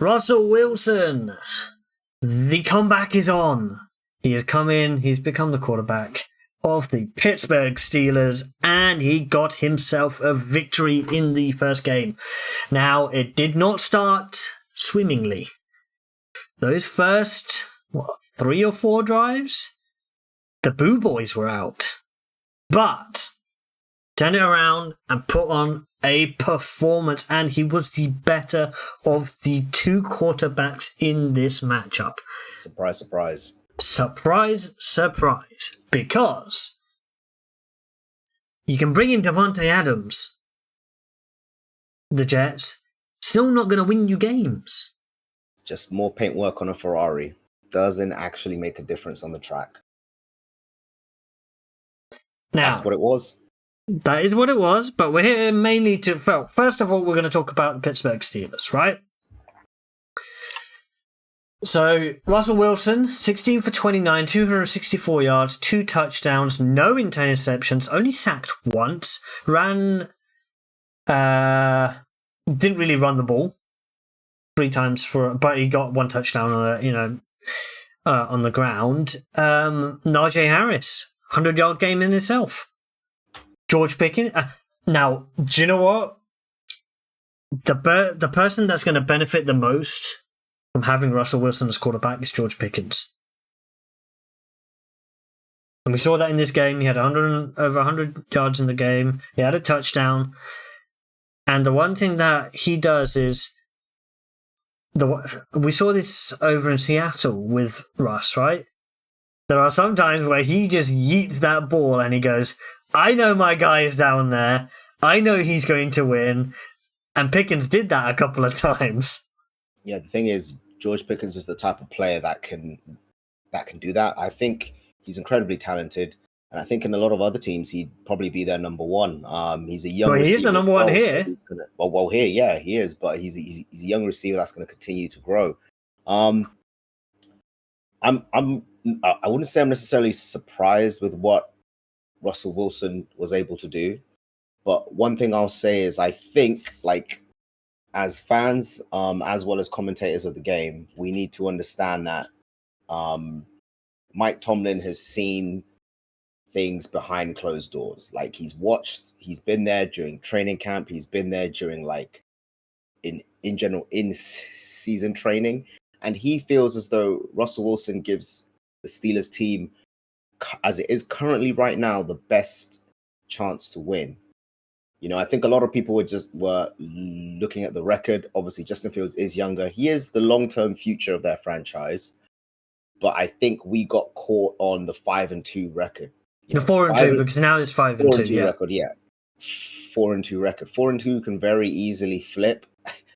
Russell Wilson. The comeback is on. He has come in. He's become the quarterback of the Pittsburgh Steelers, and he got himself a victory in the first game. Now, it did not start swimmingly. Those first, 3 or 4 drives, the Boo Boys were out. But turn it around and put on a performance, and he was the better of the 2 quarterbacks in this matchup. Surprise, surprise. Surprise, surprise. Because you can bring in Davante Adams, the Jets, still not going to win you games. Just more paintwork on a Ferrari doesn't actually make a difference on the track. Now, that's what it was. That is what it was, but we're here mainly to... Well, first of all, we're going to talk about the Pittsburgh Steelers, right? So, Russell Wilson, 16 for 29, 264 yards, 2 touchdowns, no interceptions, only sacked once, didn't really run the ball 3 times, but he got 1 touchdown on the ground. Najee Harris, 100-yard game in itself. George Pickens. Now, do you know what? The person that's going to benefit the most from having Russell Wilson as quarterback is George Pickens. And we saw that in this game. He had over 100 yards in the game. He had a touchdown. And the one thing that he does is... we saw this over in Seattle with Russ, right? There are some times where he just yeets that ball and he goes, I know my guy is down there. I know he's going to win. And Pickens did that a couple of times. Yeah, the thing is, George Pickens is the type of player that can do that. I think he's incredibly talented, and I think in a lot of other teams he'd probably be their number one. He's a young. Well, he's the number one here. So here, yeah, he is, but he's a young receiver that's going to continue to grow. I wouldn't say I'm necessarily surprised with what Russell Wilson was able to do, but one thing I'll say is I think, like, as fans, as well as commentators of the game, we need to understand that Mike Tomlin has seen things behind closed doors. Like, he's been there during training camp, he's been there during, like, in general in season training, and he feels as though Russell Wilson gives the Steelers team, as it is currently right now, the best chance to win. You know, I think a lot of people were looking at the record. Obviously, Justin Fields is younger. He is the long-term future of their franchise. But I think we got caught on the 5-2 record. The 4-2, because now it's 5-2. Yeah. Record, yeah. 4-2 record. 4-2 can very easily flip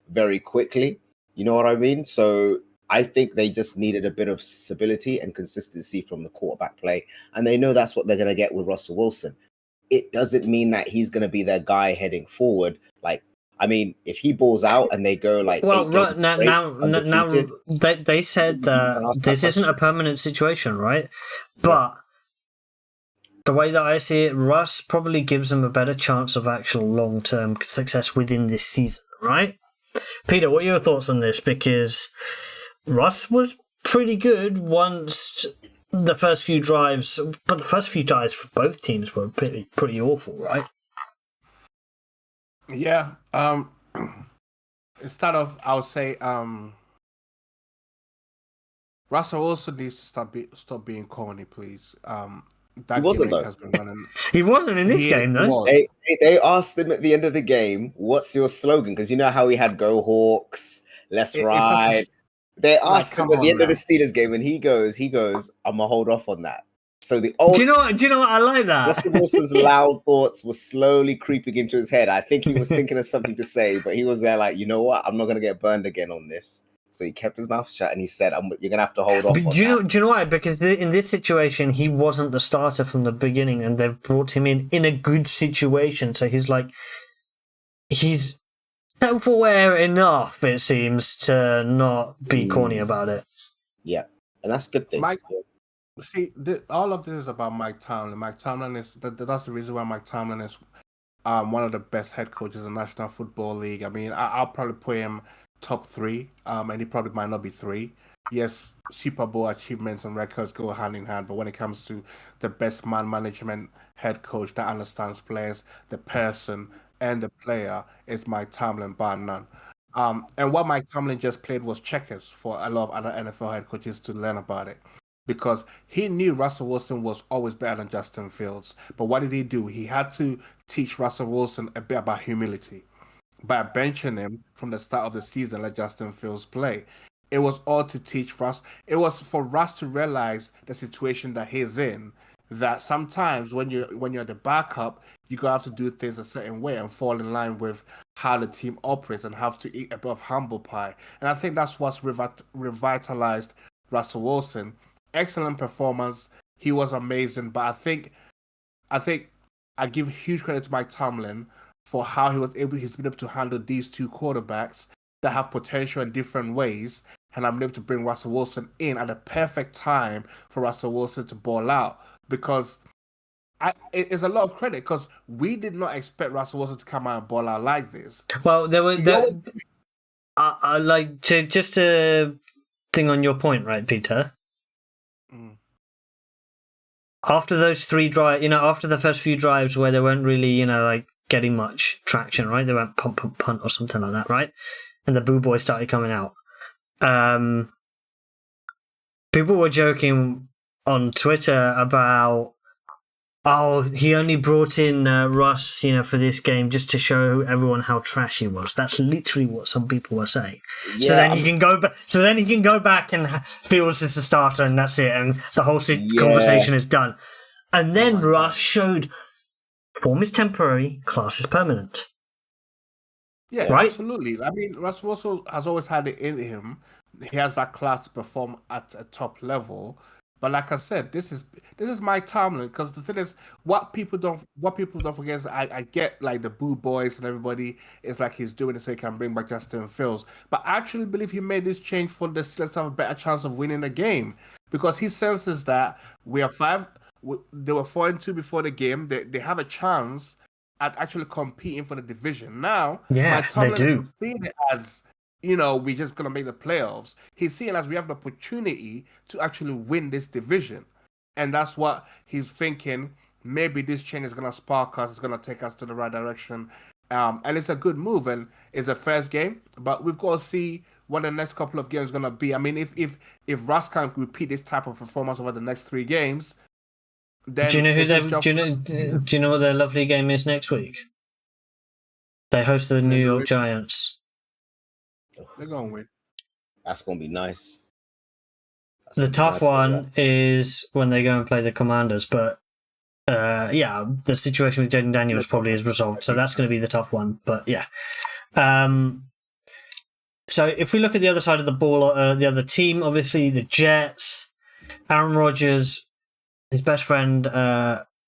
very quickly. You know what I mean? So I think they just needed a bit of stability and consistency from the quarterback play. And they know that's what they're going to get with Russell Wilson. It doesn't mean that he's going to be their guy heading forward. Like, I mean, if he balls out and they go like, well, now they said that this isn't a permanent situation, right? But the way that I see it, Russ probably gives them a better chance of actual long-term success within this season, right? Peter, what are your thoughts on this? Because Russ was pretty good once the first few drives, but the first few drives for both teams were pretty awful, right? Yeah. Instead of, I would say, Russell Wilson needs to stop being corny, please. He wasn't, though. He wasn't in this game, though. They asked him at the end of the game, "What's your slogan?" Because you know how he had "Go Hawks, Let's Ride." They asked him at the end of the Steelers game, and he goes, "I'm gonna hold off on that." So the old, do you know what? I like that. Russell Wilson's loud thoughts were slloly creeping into his head. I think he was thinking of something to say, but he was there like, you know what? I'm not gonna get burned again on this. So he kept his mouth shut and he said, "You're gonna have to hold off." Do you know why? Because in this situation, he wasn't the starter from the beginning, and they've brought him in a good situation. So he's self-aware enough, it seems, to not be corny about it. Yeah, and that's a good thing. See, all of this is about Mike Tomlin. Mike Tomlin is that's the reason why Mike Tomlin is one of the best head coaches in the National Football League. I mean, I'll probably put him top 3, and he probably might not be 3. Yes, Super Bowl achievements and records go hand in hand, but when it comes to the best man management head coach that understands players, the person and the player, is Mike Tomlin, bar none. And what Mike Tomlin just played was checkers for a lot of other NFL head coaches to learn about it. Because he knew Russell Wilson was always better than Justin Fields. But what did he do? He had to teach Russell Wilson a bit about humility by benching him from the start of the season, let Justin Fields play. It was all to teach Russ. It was for Russ to realize the situation that he's in. That sometimes when you're the backup, you gotta have to do things a certain way and fall in line with how the team operates and have to eat a bit of humble pie. And I think that's what's revitalized Russell Wilson. Excellent performance. He was amazing, but I think I give huge credit to Mike Tomlin for how he's been able to handle these two quarterbacks that have potential in different ways, and I'm able to bring Russell Wilson in at the perfect time for Russell Wilson to ball out, because it's a lot of credit, because we did not expect Russell Wilson to come out and ball out like this. Well, I like to just a thing on your point, right, Peter? After those 3 drives, after the first few drives where they weren't really, like getting much traction, right? They went pump, pump, punt or something like that, right? And the boo boys started coming out. People were joking on Twitter about, he only brought in Russ, for this game just to show everyone how trash he was. That's literally what some people were saying. Yeah. So then he can go back. So then he can go back and Fields is the starter, and that's it. And the whole conversation is done. And then Russ showed, form is temporary, class is permanent. Yeah, right? Absolutely. I mean, Russ also has always had it in him. He has that class to perform at a top level. But like I said, this is Mike Tomlin, because the thing is, what people don't forget is I get like the boo boys and everybody is like he's doing it so he can bring back Justin Fields. But I actually believe he made this change for the Steelers to have a better chance of winning the game, because he senses that we are 5. They were 4-2 before the game. They have a chance at actually competing for the division. Now, Mike Tomlin they do. Seeing it as, we're just going to make the playoffs. He's seeing as we have the opportunity to actually win this division. And that's what he's thinking. Maybe this change is going to spark us. It's going to take us to the right direction. And it's a good move. And it's a first game. But we've got to see what the next couple of games are going to be. I mean, if Russ can't repeat this type of performance over the next 3 games, then do you know what their lovely game is next week? They host the New York Giants. They're going to win. That's going to be nice. The tough one is when they go and play the Commanders, but the situation with Jaden Daniels probably is resolved, so that's going to be the tough one. But yeah. So if we look at the other side of the ball, the other team, obviously the Jets, Aaron Rodgers, his best friend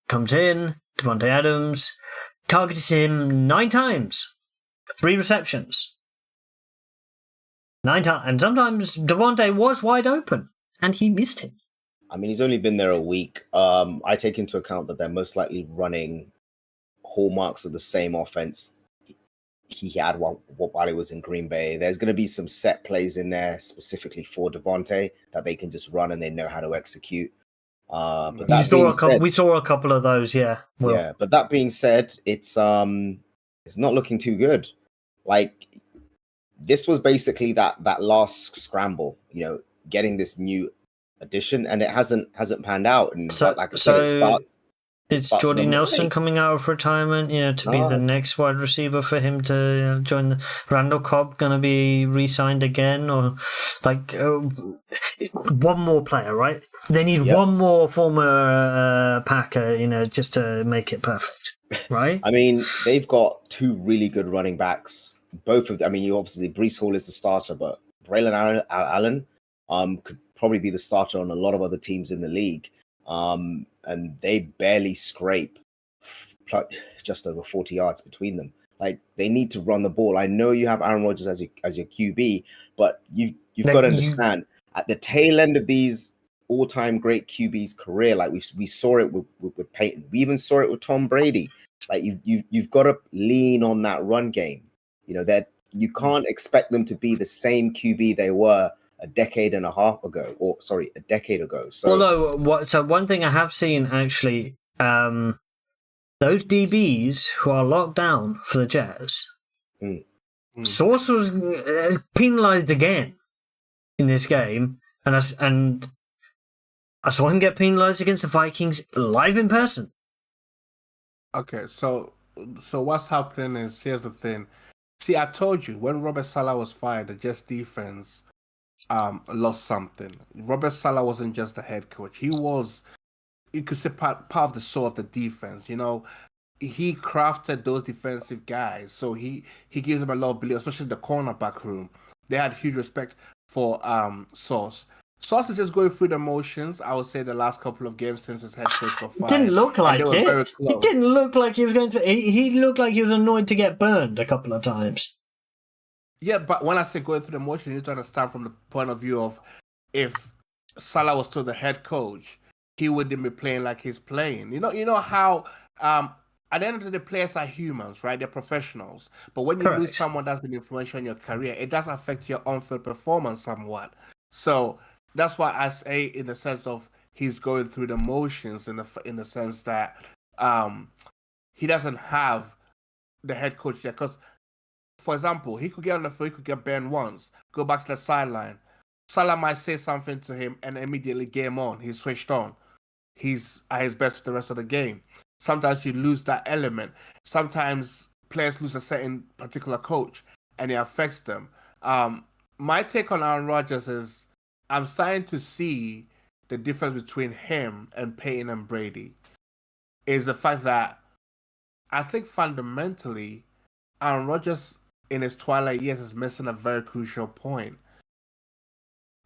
comes in, Devontae Adams, targets him 9 times, 3 receptions. 9 times. And sometimes Devontae was wide open, and he missed him. I mean, he's only been there a week. I take into account that they're most likely running hallmarks of the same offense he had while he was in Green Bay. There's going to be some set plays in there specifically for Devontae that they can just run and they know how to execute. But we saw a couple of those, yeah. Yeah, but that being said, it's not looking too good. Like, this was basically that last scramble, getting this new addition, and it hasn't panned out. And like I said, it starts. Is Jordy Nelson coming out of retirement, to be the next wide receiver for him to join the Randall Cobb going to be re-signed again, or like one more player, right? They need one more former Packer, just to make it perfect, right? I mean, they've got 2 really good running backs. Both of them. I mean, obviously Breece Hall is the starter, but Braylon Allen could probably be the starter on a lot of other teams in the league. And they barely scrape just over 40 yards between them. Like, they need to run the ball. I know you have Aaron Rodgers as your QB, but you've got to understand at the tail end of these all-time great QBs' career, like we saw it with Peyton. We even saw it with Tom Brady. Like, you've got to lean on that run game. That You can't expect them to be the same QB they were a decade ago. So Although, one thing I have seen actually, those DBs who are locked down for the Jets, Sauce was penalised again in this game, and I saw him get penalised against the Vikings live in person. Okay, so what's happening is, here's the thing. See, I told you when Robert Saleh was fired, the Jets defense lost something. Robert Saleh wasn't just the head coach; he was, you could say, part of the soul of the defense. You know, he crafted those defensive guys, so he gives them a lot of belief, especially the cornerback room. They had huge respect for Sauce. Sauce is just going through the motions. I would say the last couple of games since his head coach got fired. Didn't look like and they were very it. close. He didn't look like he was going through. He looked like he was annoyed to get burned a couple of times. Yeah, but when I say going through the motion, you need to understand from the point of view of, if Salah was still the head coach, he wouldn't be playing like he's playing. You know how at the end of the day, players are humans, right? They're professionals. But when you Correct. lose someone that's been influential in your career, it does affect your on-field performance somewhat. So that's why I say, in the sense of, he's going through the motions, in the sense that he doesn't have the head coach there. Because, for example, he could get on the field, he could get banned once, go back to the sideline. Salah might say something to him, and immediately game on. He's switched on. He's at his best for the rest of the game. Sometimes you lose that element. Sometimes players lose a certain particular coach, and it affects them. My take on Aaron Rodgers is, I'm starting to see the difference between him and Peyton and Brady. Is the fact that I think fundamentally, Aaron Rodgers in his twilight years is missing a very crucial point.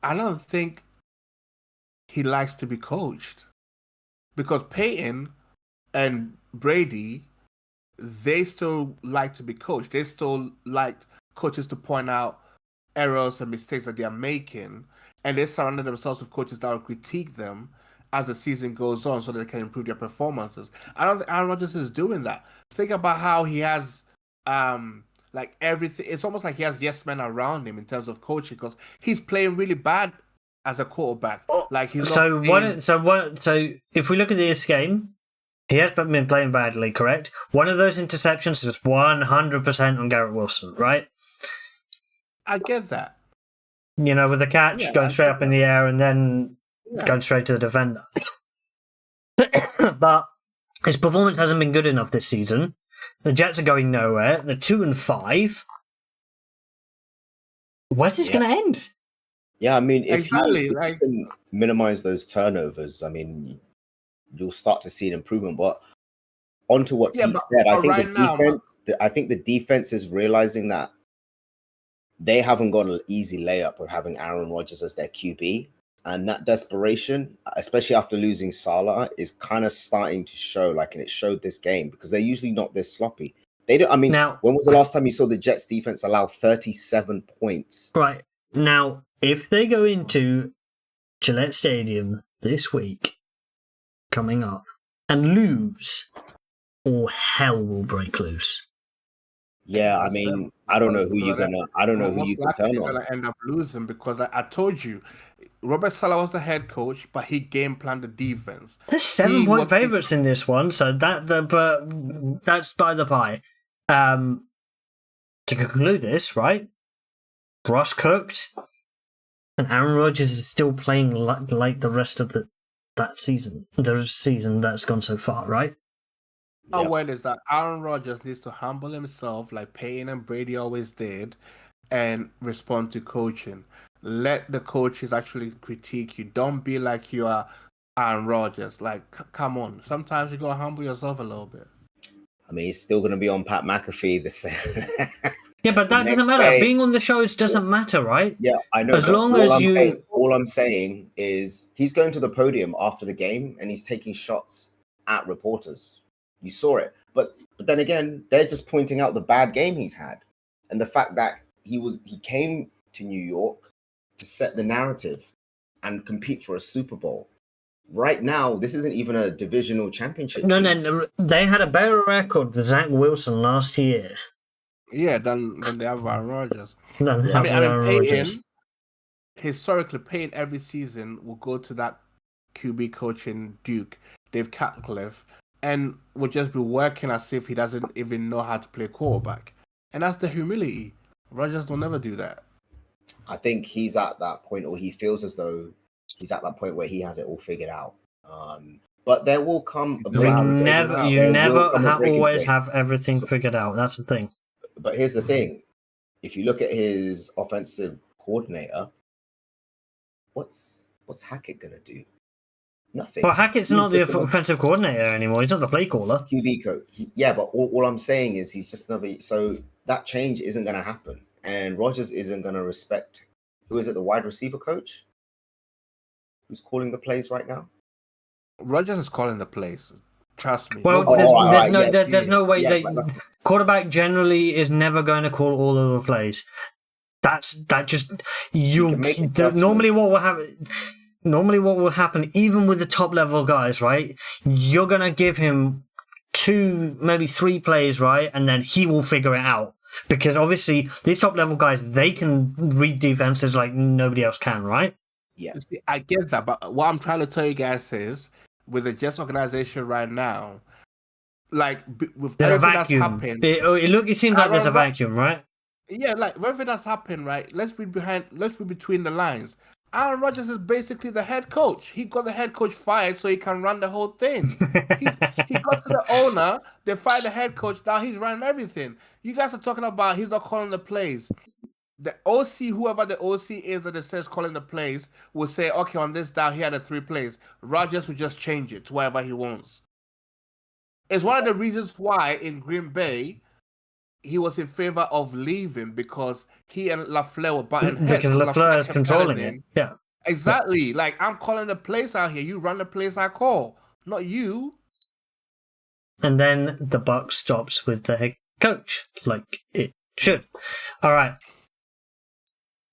I don't think he likes to be coached, because Peyton and Brady, they still like to be coached. They still liked coaches to point out errors and mistakes that they are making, and they surrounded themselves with coaches that will critique them as the season goes on, so that they can improve their performances. I don't think Aaron Rodgers is doing that. Think about how he has like everything. It's almost like he has yes men around him in terms of coaching, because he's playing really bad as a quarterback. Like he's So not playing... So if we look at this game, he has been playing badly, correct? One of those interceptions is 100% on Garrett Wilson, right? I get that. You know, with the catch going straight up in the air and then going straight to the defender. But his performance hasn't been good enough this season. The Jets are going nowhere. They're 2-5. Where's this going to end? Yeah, I mean, if Exactly, you like- can minimize those turnovers, I mean, you'll start to see an improvement. But onto what Pete said, I think the defense is realizing that they haven't got an easy layup of having Aaron Rodgers as their QB. And that desperation, especially after losing Salah, is kind of starting to show, and it showed this game, because they're usually not this sloppy. They don't. I mean, when was the last time you saw the Jets defense allow 37 points? Right. Now, if they go into Gillette Stadium this week, coming up, and lose, all hell will break loose. Yeah, I mean, I don't know who you can turn on. You're gonna end up losing, because I told you, Robert Saleh was the head coach, but he game planned the defense. There's 7-point favourites in this one, so that's by the by. To conclude this, right? Russ cooked, and Aaron Rodgers is still playing like the rest of the season that's gone so far, right? Our word is that Aaron Rodgers needs to humble himself, like Peyton and Brady always did, and respond to coaching. Let the coaches actually critique you. Don't be like you are Aaron Rodgers. Like, come on. Sometimes you gotta humble yourself a little bit. I mean, he's still gonna be on Pat McAfee the same. Yeah, but that doesn't matter. Being on the shows doesn't matter, right? Yeah, I know. As long as all I'm saying is he's going to the podium after the game and he's taking shots at reporters. You saw it, but then again, they're just pointing out the bad game he's had, and the fact that he came to New York to set the narrative and compete for a Super Bowl. Right now, this isn't even a divisional championship. No, they had a better record than Zach Wilson last year. Yeah, than they have Aaron Rodgers. Than Yeah. I mean, having Aaron Rodgers. Peyton, historically, Payne every season will go to that QB coach in Duke, Dave Catcliffe, and will just be working as if he doesn't even know how to play quarterback. And that's the humility. Rodgers will never do that. I think he's at that point, or he feels as though he's at that point where he has it all figured out. But there will come a You You breaking point. never, you There will never come a breaking always point. have everything figured out. That's the thing. But here's the thing: if you look at his offensive coordinator, what's Hackett gonna do? Nothing. But Hackett's He's not the just another offensive coordinator anymore. He's not the play caller. QB coach. Yeah, but all I'm saying is he's just another. So that change isn't going to happen, and Rodgers isn't going to respect. Who is it? The wide receiver coach who's calling the plays right now. Rodgers is calling the plays. Trust me. Well, Nobody- there's no way Yeah, they but that's- quarterback generally is never going to call all of the plays. That just you. can make Normally, adjustments. what will happen, even with the top level guys, right? You're gonna give him 2, maybe 3 plays, right, and then he will figure it out. Because obviously, these top level guys, they can read defenses like nobody else can, right? Yeah. You see, I get that, but what I'm trying to tell you guys is, with the Jets organization right now, like with There's a everything that's vacuum. happened, It seems like there's a vacuum, right? yeah, like everything that's happened, right? Let's read between the lines. Aaron Rodgers is basically the head coach. He got the head coach fired so he can run the whole thing. He got to the owner, they fired the head coach, now he's running everything. You guys are talking about he's not calling the plays. The OC, whoever the OC is that it says calling the plays, will say, okay, on this down, here are the 3 plays. Rodgers will just change it to whatever he wants. It's one of the reasons why in Green Bay, he was in favor of leaving because he and LaFleur were butting heads. Because LaFleur is kept controlling telling it. him, Yeah. exactly. Like, I'm calling the plays out here. You run the plays I call, not you. And then the buck stops with the head coach, like it should. All right.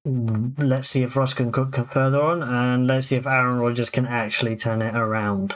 Let's see if Russ can cook further on, and let's see if Aaron Rodgers can actually turn it around.